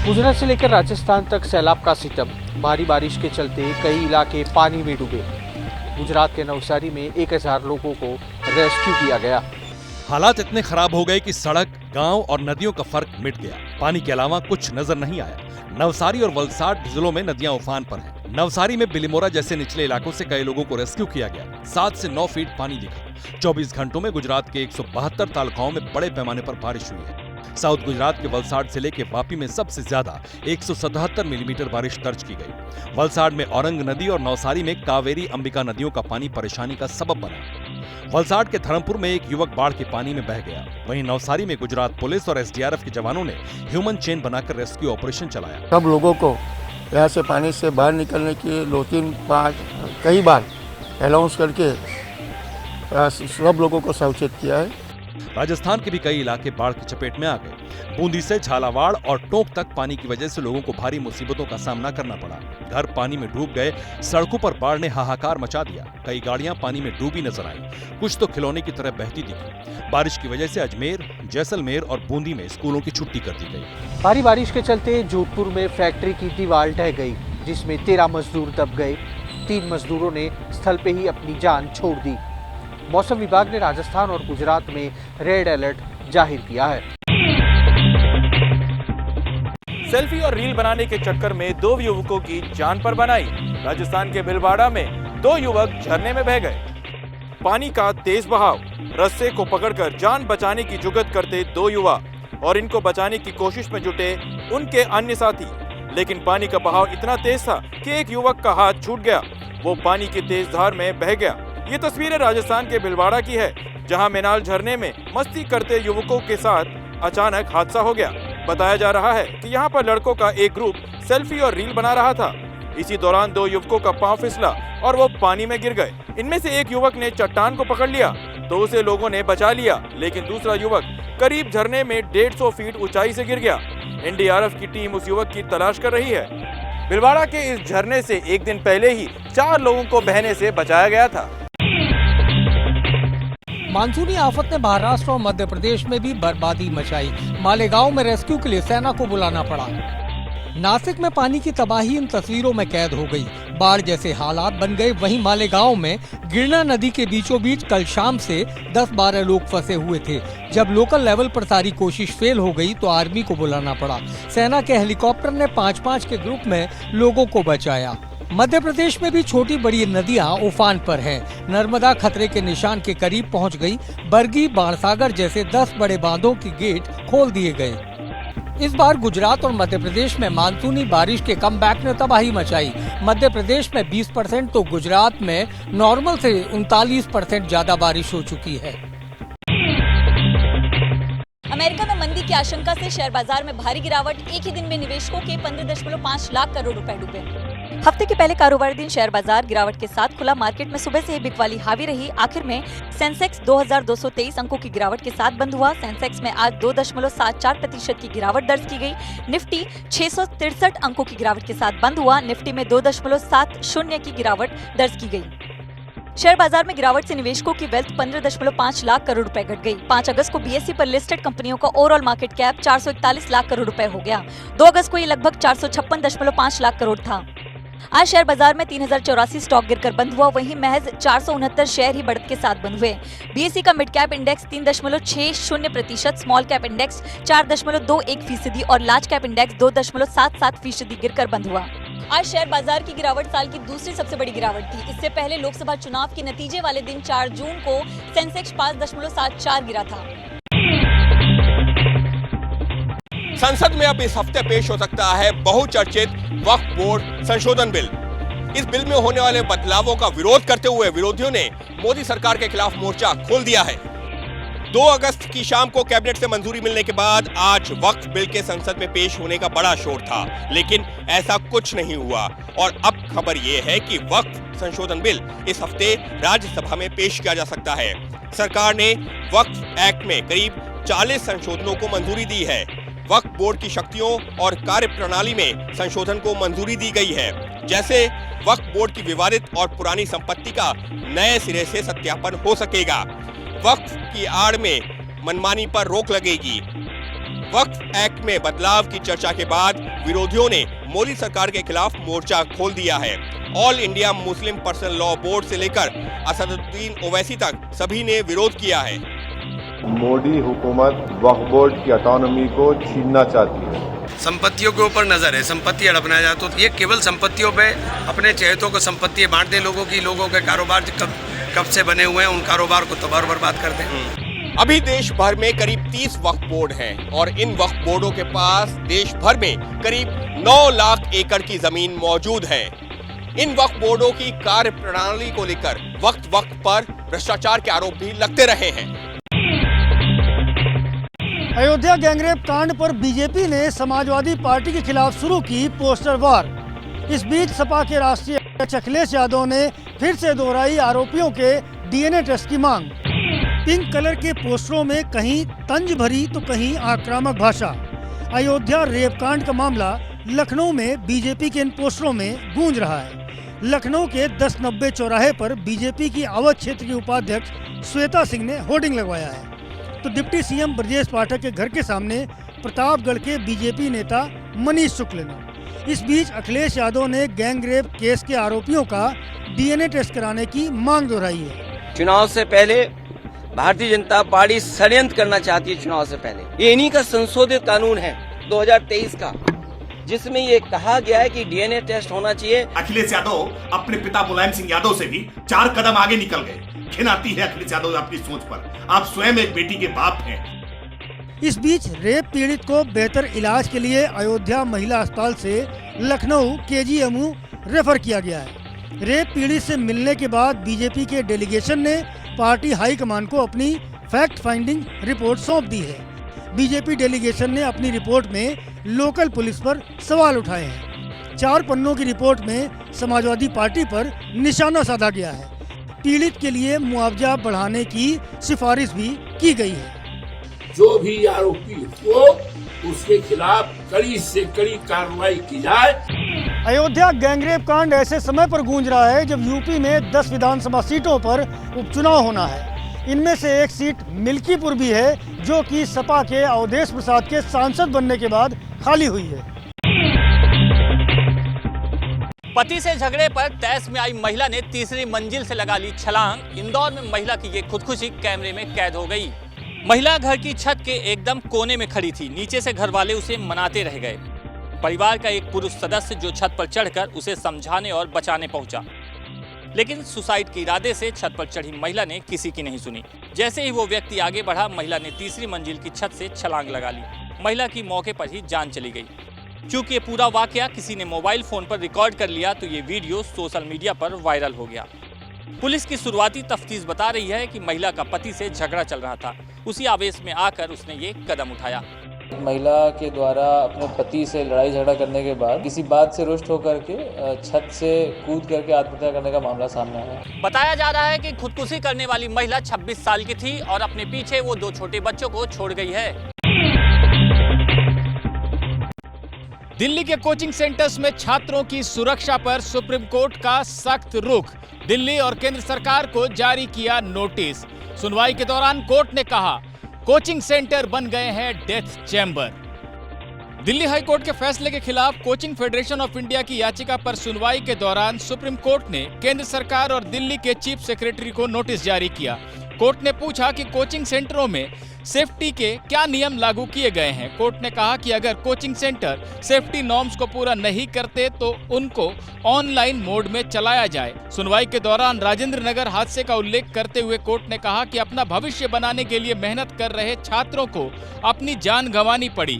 गुजरात से लेकर राजस्थान तक सैलाब का सितम। भारी बारिश के चलते कई इलाके पानी में डूबे। गुजरात के नवसारी में 1000 लोगों को रेस्क्यू किया गया। हालात इतने खराब हो गए कि सड़क, गांव और नदियों का फर्क मिट गया। पानी के अलावा कुछ नजर नहीं आया। नवसारी और वलसाड जिलों में नदियां उफान पर हैं। नवसारी में बिलीमोरा जैसे निचले इलाकों से कई लोगों को रेस्क्यू किया गया। 7 से 9 फीट पानी दिखा। 24 घंटों में गुजरात के 172 तालुकाओं में बड़े पैमाने पर बारिश हुई है। साउथ गुजरात के वलसाड जिले के वापी में सबसे ज्यादा 177 मिलीमीटर बारिश दर्ज की गई। वलसाड में औरंग नदी और नवसारी में कावेरी अंबिका नदियों का पानी परेशानी का सबब बना। वलसाड के धर्मपुर में एक युवक बाढ़ के पानी में बह गया। वहीं नवसारी में गुजरात पुलिस और एसडीआरएफ के जवानों ने ह्यूमन चेन बनाकर रेस्क्यू ऑपरेशन चलाया। सब लोगों को यहाँ से पानी से बाहर निकलने के 2-3-5 कई बार अनाउंस करके सब लोगों को सचेत किया है। राजस्थान के भी कई इलाके बाढ़ की चपेट में आ गए। बूंदी से झालावाड़ और टोंक तक पानी की वजह से लोगों को भारी मुसीबतों का सामना करना पड़ा। घर पानी में डूब गए। सड़कों पर बाढ़ ने हाहाकार मचा दिया। कई गाड़ियां पानी में डूबी नजर आई। कुछ तो खिलौने की तरह बहती दिखी। बारिश की वजह से अजमेर, जैसलमेर और बूंदी में स्कूलों की छुट्टी कर दी गई। भारी बारिश के चलते जोधपुर में फैक्ट्री की दीवार ढह गई, जिसमें 13 मजदूर दब गए। 3 मजदूरों ने स्थल पे ही अपनी जान छोड़ दी। मौसम विभाग ने राजस्थान और गुजरात में रेड अलर्ट जाहिर किया है। सेल्फी और रील बनाने के चक्कर में 2 युवकों की जान पर बनाई। राजस्थान के भीलवाड़ा में 2 युवक झरने में बह गए। पानी का तेज बहाव, रस्से को पकड़कर जान बचाने की जुगत करते 2 युवा और इनको बचाने की कोशिश में जुटे उनके अन्य साथी। लेकिन पानी का बहाव इतना तेज था कि एक युवक का हाथ छूट गया। वो पानी की तेज धार में बह गया। ये तस्वीरें राजस्थान के भीलवाड़ा की है, जहां मेनाल झरने में मस्ती करते युवकों के साथ अचानक हादसा हो गया। बताया जा रहा है कि यहां पर लड़कों का एक ग्रुप सेल्फी और रील बना रहा था। इसी दौरान 2 युवकों का पांव फिसला और वो पानी में गिर गए। इनमें से एक युवक ने चट्टान को पकड़ लिया तो उसे लोगों ने बचा लिया, लेकिन दूसरा युवक करीब झरने में 150 फीट ऊंचाई से गिर गया। एनडीआरएफ की टीम उस युवक की तलाश कर रही है। भीलवाड़ा के इस झरने से एक दिन पहले ही 4 लोगों को बहने से बचाया गया था। मानसूनी आफत ने महाराष्ट्र और मध्य प्रदेश में भी बर्बादी मचाई। मालेगांव में रेस्क्यू के लिए सेना को बुलाना पड़ा। नासिक में पानी की तबाही इन तस्वीरों में कैद हो गई। बाढ़ जैसे हालात बन गए। वहीं मालेगांव में गिरना नदी के बीचों बीच कल शाम से 10-12 लोग फंसे हुए थे। जब लोकल लेवल पर सारी कोशिश फेल हो गई तो आर्मी को बुलाना पड़ा। सेना के हेलीकॉप्टर ने 5-5 के ग्रुप में लोगों को बचाया। मध्य प्रदेश में भी छोटी बड़ी नदियां उफान पर हैं। नर्मदा खतरे के निशान के करीब पहुंच गई। बरगी, बाणसागर जैसे 10 बड़े बांधों के गेट खोल दिए गए। इस बार गुजरात और मध्य प्रदेश में मानसूनी बारिश के कमबैक ने तबाही मचाई। मध्य प्रदेश में 20% तो गुजरात में नॉर्मल से 39% ज्यादा बारिश हो चुकी है। अमेरिका में मंदी की आशंका से शेयर बाजार में भारी गिरावट। एक ही दिन में निवेशकों के 15.5 लाख करोड़ रुपए डूबे। हफ्ते के पहले कारोबारी दिन शेयर बाजार गिरावट के साथ खुला। मार्केट में सुबह से ही बिकवाली हावी रही। आखिर में सेंसेक्स 2223 अंकों की गिरावट के साथ बंद हुआ। सेंसेक्स में आज 2.74% की गिरावट दर्ज की गई। निफ्टी 663 अंकों की गिरावट के साथ बंद हुआ। निफ्टी में 2.70 की गिरावट दर्ज की गई। शेयर बाजार में गिरावट से निवेशकों की वेल्थ 15.5 लाख करोड़ रुपए घट गई। 5 अगस्त को बीएसई पर लिस्टेड कंपनियों का overall market cap 441 lakh crore रुपए हो गया। 2 अगस्त को ये लगभग 456.5 लाख करोड़ था। आज शेयर बाजार में 3084 स्टॉक गिरकर बंद हुआ। वहीं महज 469 शेयर ही बढ़त के साथ बंद हुए। बीएसई का mid cap index 3.60%, small cap index 4.21% और लार्ज कैप इंडेक्स 2.77% गिरकर बंद हुआ। आज शेयर बाजार की गिरावट साल की दूसरी सबसे बड़ी गिरावट थी। इससे पहले लोकसभा चुनाव के नतीजे वाले दिन 4 जून को सेंसेक्स 5.74 गिरा था। संसद में अब इस हफ्ते पेश हो सकता है बहुचर्चित वक्फ बोर्ड संशोधन बिल। इस बिल में होने वाले बदलावों का विरोध करते हुए विरोधियों ने मोदी सरकार के खिलाफ मोर्चा खोल दिया है। 2 अगस्त की शाम को कैबिनेट से मंजूरी मिलने के बाद आज वक्फ बिल के संसद में पेश होने का बड़ा शोर था, लेकिन ऐसा कुछ नहीं हुआ और अब खबर ये है कि वक्फ संशोधन बिल इस हफ्ते राज्यसभा में पेश किया जा सकता है। सरकार ने वक्फ एक्ट में करीब 40 संशोधनों को मंजूरी दी है। वक्फ बोर्ड की शक्तियों और कार्यप्रणाली में संशोधन को मंजूरी दी गई है। जैसे वक्फ बोर्ड की विवादित और पुरानी संपत्ति का नए सिरे से सत्यापन हो सकेगा। वक्फ की आड़ में मनमानी पर रोक लगेगी। वक्फ एक्ट में बदलाव की चर्चा के बाद विरोधियों ने मोदी सरकार के खिलाफ मोर्चा खोल दिया है। All India Muslim personal law board से लेकर असदुद्दीन ओवैसी तक सभी ने विरोध किया है। मोदी हुकूमत वक्फ बोर्ड की ऑटोनॉमी को छीनना चाहती है। संपत्तियों के ऊपर नजर है, संपत्ति हड़पना जाए तो ये केवल संपत्तियों पे अपने चहेतों को संपत्ति बांट दें, लोगों के कारोबार कब से बने हुए हैं उन कारोबार को तबाह बर्बाद कर दें। अभी देश भर में करीब 30 वक्फ बोर्ड हैं और इन वक्फ बोर्डों के पास देश भर में करीब 9 लाख एकड़ की जमीन मौजूद है। इन वक्फ बोर्डों की कार्य प्रणाली को लेकर वक्त पर भ्रष्टाचार के आरोप भी लगते रहे हैं। अयोध्या गैंगरेप कांड पर बीजेपी ने समाजवादी पार्टी के खिलाफ शुरू की पोस्टर वार। इस बीच सपा के राष्ट्रीय अध्यक्ष अखिलेश यादव ने फिर से दोहराई आरोपियों के डीएनए टेस्ट की मांग। पिंक कलर के पोस्टरों में कहीं तंज भरी तो कहीं आक्रामक भाषा। अयोध्या रेप कांड का मामला लखनऊ में बीजेपी के इन पोस्टरों में गूंज रहा है। लखनऊ के 1090 चौराहे पर बीजेपी की अवध क्षेत्र की उपाध्यक्ष श्वेता सिंह ने होर्डिंग लगवाया है, तो डिप्टी सीएम ब्रजेश पाठक के घर के सामने प्रतापगढ़ के बीजेपी नेता मनीष शुक्ल ने। इस बीच अखिलेश यादव ने गैंगरेप केस के आरोपियों का डीएनए टेस्ट कराने की मांग दोहराई है। चुनाव से पहले भारतीय जनता पार्टी षड्यंत्र करना चाहती है। चुनाव से पहले ये इन्हीं का संशोधित कानून है 2023 का, जिसमें ये कहा गया है कि डीएनए टेस्ट होना चाहिए। अखिलेश यादव अपने पिता मुलायम सिंह यादव से भी 4 कदम आगे निकल गए। घिन आती है अखिलेश यादव आपकी सोच पर। आप स्वयं एक बेटी के बाप हैं। इस बीच रेप पीड़ित को बेहतर इलाज के लिए अयोध्या महिला अस्पताल से लखनऊ केजीएमयू रेफर किया गया है। रेप पीड़ित से मिलने के बाद बीजेपी के डेलीगेशन ने पार्टी हाईकमान को अपनी फैक्ट फाइंडिंग रिपोर्ट सौंप दी है। बीजेपी डेलीगेशन ने अपनी रिपोर्ट में लोकल पुलिस पर सवाल उठाए हैं। 4 पन्नों की रिपोर्ट में समाजवादी पार्टी पर निशाना साधा गया है। पीड़ित के लिए मुआवजा बढ़ाने की सिफारिश भी की गई है। जो भी आरोपी हो उसके खिलाफ कड़ी से कड़ी कार्रवाई की जाए। अयोध्या गैंगरेप कांड ऐसे समय पर गूंज रहा है जब यूपी में 10 विधानसभा सीटों पर उपचुनाव होना है। इनमें से एक सीट मिल्कीपुर भी है, जो कि सपा के अवधेश प्रसाद के सांसद बनने के बाद खाली हुई है। पति से झगड़े पर तैश में आई महिला ने तीसरी मंजिल से लगा ली छलांग। इंदौर में महिला की ये खुदकुशी कैमरे में कैद हो गई। महिला घर की छत के एकदम कोने में खड़ी थी। नीचे से घर वाले उसे मनाते रह गए। परिवार का एक पुरुष सदस्य जो छत पर चढ़कर उसे समझाने और बचाने पहुंचा, लेकिन सुसाइड के इरादे से छत पर चढ़ी महिला ने किसी की नहीं सुनी। जैसे ही वो व्यक्ति आगे बढ़ा, महिला ने तीसरी मंजिल की छत से छलांग लगा ली। महिला की मौके पर ही जान चली गई। क्योंकि ये पूरा वाकया किसी ने मोबाइल फोन पर रिकॉर्ड कर लिया, तो ये वीडियो सोशल मीडिया पर वायरल हो गया। पुलिस की शुरुआती तफ्तीश बता रही है कि महिला का पति से झगड़ा चल रहा था। उसी आवेश में आकर उसने ये कदम उठाया। महिला के द्वारा अपने पति से लड़ाई झगड़ा करने के बाद किसी बात से रुष्ट होकर के छत से कूद करके आत्महत्या करने का मामला सामने आया। बताया जा रहा है कि खुदकुशी करने वाली महिला 26 साल की थी और अपने पीछे वो 2 छोटे बच्चों को छोड़ गई है। दिल्ली के कोचिंग सेंटर्स में छात्रों की सुरक्षा पर सुप्रीम कोर्ट का सख्त रुख। दिल्ली और केंद्र सरकार को जारी किया नोटिस। सुनवाई के दौरान कोर्ट ने कहा, कोचिंग सेंटर बन गए हैं death chamber. Delhi high court के फैसले के खिलाफ कोचिंग फेडरेशन ऑफ इंडिया की याचिका पर सुनवाई के दौरान सुप्रीम कोर्ट ने केंद्र सरकार और दिल्ली के चीफ सेक्रेटरी को नोटिस जारी किया। कोर्ट ने पूछा कि कोचिंग सेंटरों में सेफ्टी के क्या नियम लागू किए गए हैं। कोर्ट ने कहा कि अगर कोचिंग सेंटर सेफ्टी नॉर्म्स को पूरा नहीं करते तो उनको ऑनलाइन मोड में चलाया जाए। सुनवाई के दौरान राजेंद्र नगर हादसे का उल्लेख करते हुए कोर्ट ने कहा कि अपना भविष्य बनाने के लिए मेहनत कर रहे छात्रों को अपनी जान गंवानी पड़ी।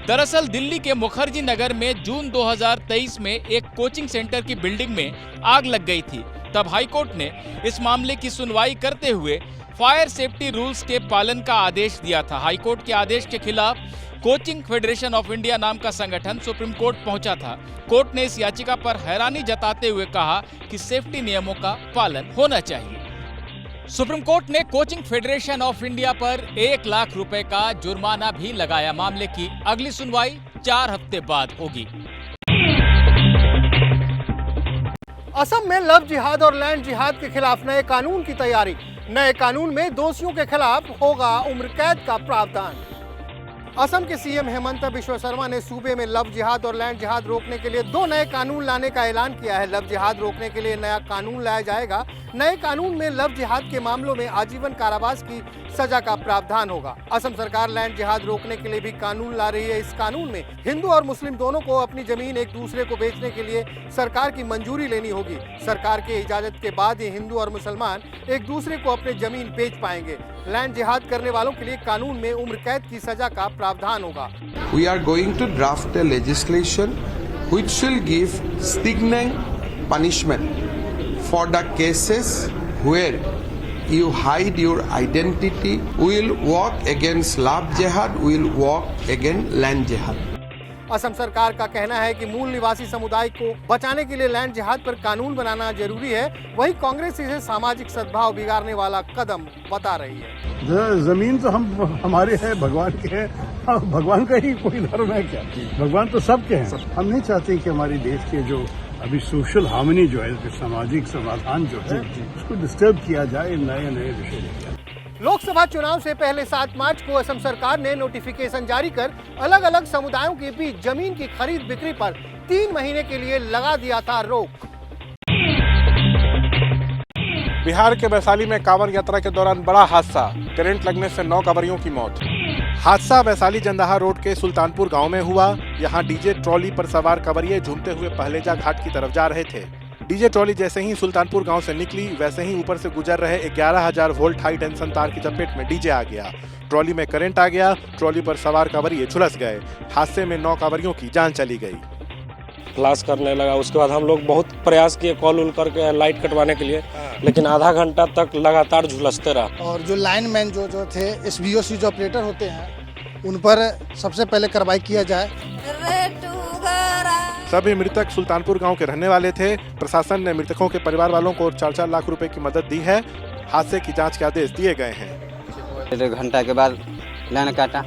दरअसल दिल्ली के मुखर्जी नगर में जून 2023 में एक कोचिंग सेंटर की बिल्डिंग में आग लग गई थी। तब हाईकोर्ट ने इस मामले की सुनवाई करते हुए फायर सेफ्टी रूल्स के पालन का आदेश दिया था। हाईकोर्ट के आदेश के खिलाफ कोचिंग फेडरेशन ऑफ इंडिया नाम का संगठन सुप्रीम कोर्ट पहुंचा था। कोर्ट ने इस याचिका पर हैरानी जताते हुए कहा कि सेफ्टी नियमों का पालन होना चाहिए। सुप्रीम कोर्ट ने कोचिंग फेडरेशन ऑफ इंडिया पर 1 लाख रुपए का जुर्माना भी लगाया। मामले की अगली सुनवाई 4 हफ्ते बाद होगी। असम में लव जिहाद और लैंड जिहाद के खिलाफ नए कानून की तैयारी। नए कानून में दोषियों के खिलाफ होगा उम्र कैद का प्रावधान। असम के सीएम हेमंत बिश्व शर्मा ने सूबे में लव जिहाद और लैंड जिहाद रोकने के लिए 2 नए कानून लाने का ऐलान किया है। लव जिहाद रोकने के लिए नया कानून लाया जाएगा। नए कानून में लव जिहाद के मामलों में आजीवन कारावास की सजा का प्रावधान होगा। असम सरकार लैंड जिहाद रोकने के लिए भी कानून ला रही है। इस कानून में हिंदू और मुस्लिम दोनों को अपनी जमीन एक दूसरे को बेचने के लिए सरकार की मंजूरी लेनी होगी। सरकार के इजाजत के बाद ही हिंदू और मुसलमान एक दूसरे को अपनी जमीन बेच पाएंगे। लैंड जिहाद करने वालों के लिए कानून में उम्र कैद की सजा का प्रावधान होगा। We are going to draft a legislation which will give stinging punishment for the cases where you hide your identity. We will work against love jihad. We will work against land jihad. Assam सरकार का कहना है कि मूल निवासी समुदाय को बचाने के लिए लैंड जिहाद पर कानून बनाना जरूरी है। वहीं कांग्रेस इसे सामाजिक सद्भाव बिगाड़ने वाला कदम बता रही है। जमीन तो हमारे है, भगवान के है। भगवान का ही कोई धर्म है क्या? भगवान तो सबके हैं। हम नहीं चाहते कि हमारी देश के जो अभी सोशल हार्मनी जो है, सामाजिक समाधान जो है, उसको डिस्टर्ब किया जाए नए नए विषय। लोकसभा चुनाव से पहले 7 मार्च को असम सरकार ने नोटिफिकेशन जारी कर अलग अलग समुदायों के बीच जमीन की खरीद बिक्री पर 3 महीने के लिए लगा दिया था रोक। बिहार के वैशाली में कांवड़ यात्रा के दौरान बड़ा हादसा, करंट लगने से 9 कांवड़ियों की मौत। हादसा वैशाली जंदाहा रोड के सुल्तानपुर गांव में हुआ। यहां डीजे ट्रॉली पर सवार कांवड़िए झूमते हुए पहलेजा घाट की तरफ जा रहे थे। डीजे ट्रॉली जैसे ही सुल्तानपुर गांव से निकली, वैसे ही ऊपर से गुजर रहे 11,000 वोल्ट हाई टेंशन तार की चपेट में डीजे आ गया। ट्रॉली में करंट आ गया। ट्रॉली पर सवार कांवड़िए झुलस गए। हादसे में 9 कांवड़ियों की जान चली गई। क्लास करने लगा। उसके बाद हम लोग बहुत प्रयास किए कॉल उल करके लाइट कटवाने के लिए, लेकिन आधा घंटा तक लगातार झुलसते रहा। और जो लाइनमैन जो थे, SVOC जो ऑपरेटर होते हैं, उन पर सबसे पहले कार्रवाई किया जाए। सभी मृतक सुल्तानपुर गांव के रहने वाले थे। प्रशासन ने मृतकों के परिवार वालों को 4-4 लाख रुपए की मदद दी है। हादसे की जांच के आदेश दिए गए हैं। 1 घंटा के बाद लाइन काटा,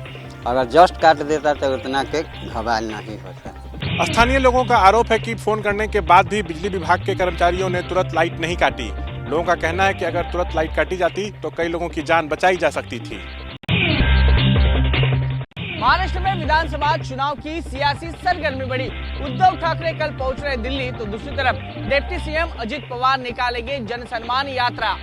अगर जस्ट काट देता तो उतना के घबाल नहीं होता। स्थानीय लोगों का आरोप है कि फोन करने के बाद भी बिजली विभाग के कर्मचारियों ने तुरंत लाइट नहीं काटी। लोगों का कहना है कि अगर तुरंत लाइट काटी जाती तो कई लोगों की जान बचाई जा सकती थी। महाराष्ट्र में विधानसभा चुनाव की सियासी सरगर्मी बढ़ी। उद्धव ठाकरे कल पहुंच रहे दिल्ली, तो दूसरी तरफ डिप्टी सीएम अजित पवार निकालेंगे जन सम्मान यात्रा।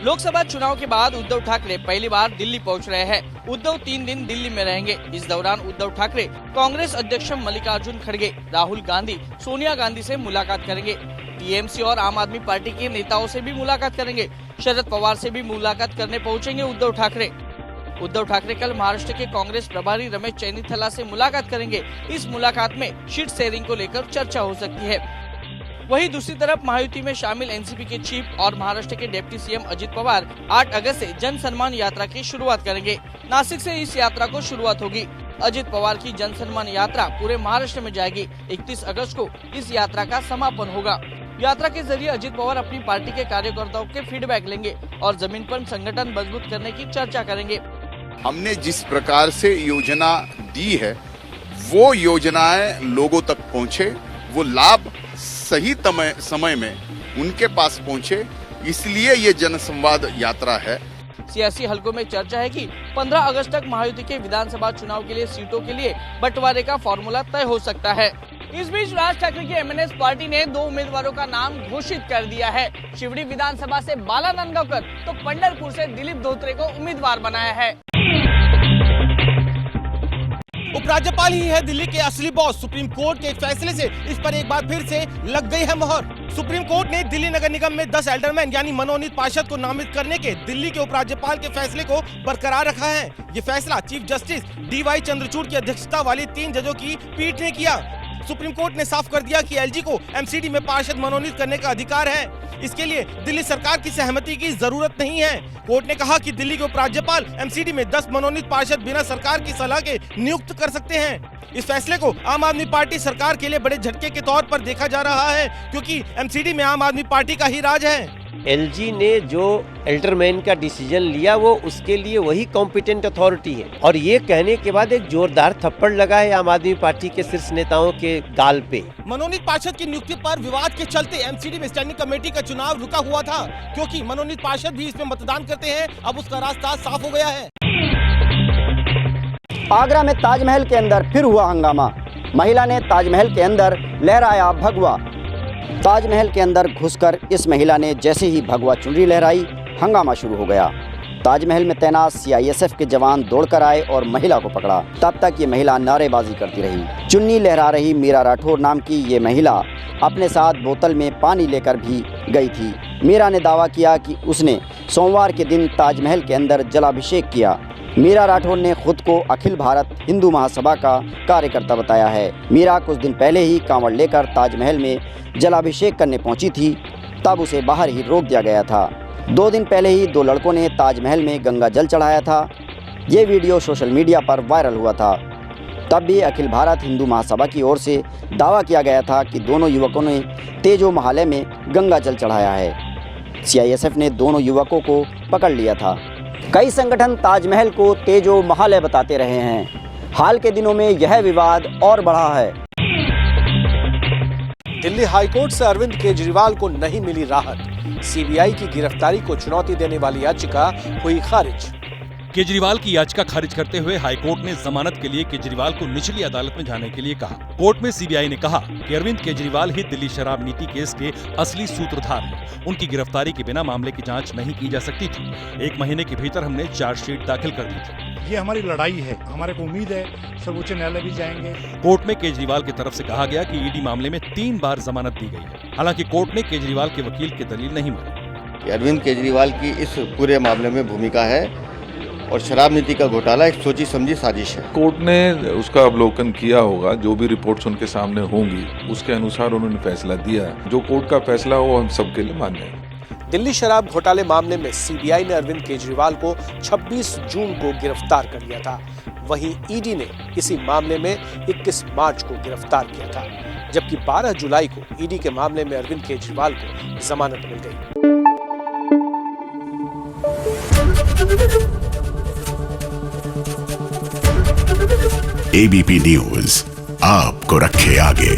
लोकसभा चुनाव के बाद उद्धव ठाकरे पहली बार दिल्ली पहुंच रहे हैं। उद्धव 3 दिन दिल्ली में रहेंगे। इस दौरान उद्धव ठाकरे कांग्रेस अध्यक्ष मल्लिकार्जुन खड़गे, राहुल गांधी, सोनिया गांधी से मुलाकात करेंगे। टीएमसी और आम आदमी पार्टी के नेताओं से भी मुलाकात करेंगे। शरद पवार से भी मुलाकात करने पहुंचेंगे उद्धव ठाकरे। उद्धव ठाकरे कल महाराष्ट्र के कांग्रेस प्रभारी रमेश चेन्नीथला से मुलाकात करेंगे। इस मुलाकात में सीट शेयरिंग को लेकर चर्चा हो सकती है। वहीं दूसरी तरफ महायुति में शामिल एनसीपी के चीफ और महाराष्ट्र के डिप्टी सीएम अजित पवार 8 अगस्त से जन सम्मान यात्रा की शुरुआत करेंगे। नासिक से इस यात्रा को शुरुआत होगी। अजित पवार की जन सम्मान यात्रा पूरे महाराष्ट्र में जाएगी। 31 अगस्त को इस यात्रा का समापन होगा। यात्रा के जरिए अजित पवार अपनी पार्टी के कार्यकर्ताओं के फीडबैक लेंगे और जमीन पर संगठन मजबूत करने की चर्चा करेंगे। हमने जिस प्रकार से योजना दी है, वो योजनाएं लोगों तक पहुंचे, वो लाभ सही समय में उनके पास पहुंचे, इसलिए ये जनसंवाद यात्रा है। सियासी हलकों में चर्चा है कि 15 अगस्त तक महायुति के विधानसभा चुनाव के लिए सीटों के लिए बंटवारे का फॉर्मूला तय हो सकता है। इस बीच राज ठाकरे की एमएनएस पार्टी ने 2 उम्मीदवारों का नाम घोषित कर दिया है। शिवड़ी विधानसभा से बाला नंदगांवकर तो पंढरपुर से दिलीप धोत्रे को उम्मीदवार बनाया है। उपराज्यपाल ही है दिल्ली के असली बॉस। सुप्रीम कोर्ट के एक फैसले से इस पर एक बार फिर से लग गई है मोहर। सुप्रीम कोर्ट ने दिल्ली नगर निगम में 10 एल्डरमैन यानी मनोनीत पार्षद को नामित करने के दिल्ली के उपराज्यपाल के फैसले को बरकरार रखा है। ये फैसला चीफ जस्टिस DY चंद्रचूड़ की अध्यक्षता वाली 3 जजों की पीठ ने किया। सुप्रीम कोर्ट ने साफ कर दिया कि LG को MCD में पार्षद मनोनीत करने का अधिकार है। इसके लिए दिल्ली सरकार की सहमति की जरूरत नहीं है। कोर्ट ने कहा कि दिल्ली के उपराज्यपाल MCD में 10 मनोनीत पार्षद बिना सरकार की सलाह के नियुक्त कर सकते हैं। इस फैसले को आम आदमी पार्टी सरकार के लिए बड़े झटके के तौर पर देखा जा रहा है, क्योंकि MCD में आम आदमी पार्टी का ही राज है। LG ने जो एल्डरमैन का डिसीजन लिया वो उसके लिए वही कॉम्पिटेंट अथॉरिटी है, और ये कहने के बाद एक जोरदार थप्पड़ लगा है आम आदमी पार्टी के शीर्ष नेताओं के गाल पे। मनोनीत पार्षद की नियुक्ति पर विवाद के चलते MCD में स्टैंडिंग कमेटी का चुनाव रुका हुआ था, क्योंकि मनोनीत पार्षद भी इसमें मतदान करते हैं। अब उसका रास्ता साफ हो गया है। आगरा में ताजमहल के अंदर फिर हुआ हंगामा। महिला ने ताजमहल के अंदर लहराया भगवा। ताजमहल के अंदर घुसकर इस महिला ने जैसे ही भगवा चुनरी लहराई, हंगामा शुरू हो गया। ताजमहल में तैनात सीआईएसएफ के जवान दौड़कर आए और महिला को पकड़ा। तब तक ये महिला नारेबाजी करती रही। चुन्नी लहरा रही मीरा राठौर नाम की ये महिला अपने साथ बोतल में पानी लेकर भी गई थी। मीरा ने दावा किया कि उसने सोमवार के दिन ताजमहल के अंदर जलाभिषेक किया। मीरा राठौर ने खुद को अखिल भारत हिंदू महासभा का कार्यकर्ता बताया है। मीरा कुछ दिन पहले ही कांवड़ लेकर ताजमहल में जलाभिषेक करने पहुंची थी, तब उसे बाहर ही रोक दिया गया था। 2 दिन पहले ही 2 लड़कों ने ताजमहल में गंगा जल चढ़ाया था। ये वीडियो सोशल मीडिया पर वायरल हुआ था। तब भी अखिल भारत हिंदू महासभा की ओर से दावा किया गया था कि दोनों युवकों ने तेजो महालय में गंगा जल चढ़ाया है। सीआईएसएफ ने दोनों युवकों को पकड़ लिया था। कई संगठन ताजमहल को तेजो महालय बताते रहे हैं। हाल के दिनों में यह विवाद और बढ़ा है। दिल्ली हाईकोर्ट से अरविंद केजरीवाल को नहीं मिली राहत। सीबीआई की गिरफ्तारी को चुनौती देने वाली याचिका हुई खारिज। केजरीवाल की याचिका खारिज करते हुए हाईकोर्ट ने जमानत के लिए केजरीवाल को निचली अदालत में जाने के लिए कहा। कोर्ट में सीबीआई ने कहा कि अरविंद केजरीवाल ही दिल्ली शराब नीति केस के असली सूत्रधार हैं। उनकी गिरफ्तारी के बिना मामले की जांच नहीं की जा सकती थी। 1 महीने के भीतर हमने चार्जशीट दाखिल कर दी थी। ये हमारी लड़ाई है, हमारे को उम्मीद है सर्वोच्च न्यायालय भी जाएंगे। कोर्ट में केजरीवाल की तरफ से कहा गया कि ईडी मामले में 3 बार जमानत दी गई है। हालांकि कोर्ट ने केजरीवाल के वकील की दलील नहीं मानी। अरविंद केजरीवाल की इस पूरे मामले में भूमिका है और शराब नीति का घोटाला एक सोची समझी साजिश है। कोर्ट ने उसका अवलोकन किया होगा, जो भी रिपोर्ट्स उनके सामने होंगी उसके अनुसार उन्होंने फैसला दिया है। जो कोर्ट का फैसला हो हम सबके लिए मान्य है। दिल्ली शराब घोटाले मामले में सीबीआई ने अरविंद केजरीवाल को 26 जून को गिरफ्तार कर लिया था। वहीं ईडी ने इसी मामले में 21 मार्च को गिरफ्तार किया था, जबकि 12 जुलाई को ईडी के मामले में अरविंद केजरीवाल को जमानत मिल गई। एबीपी न्यूज आपको रखे आगे।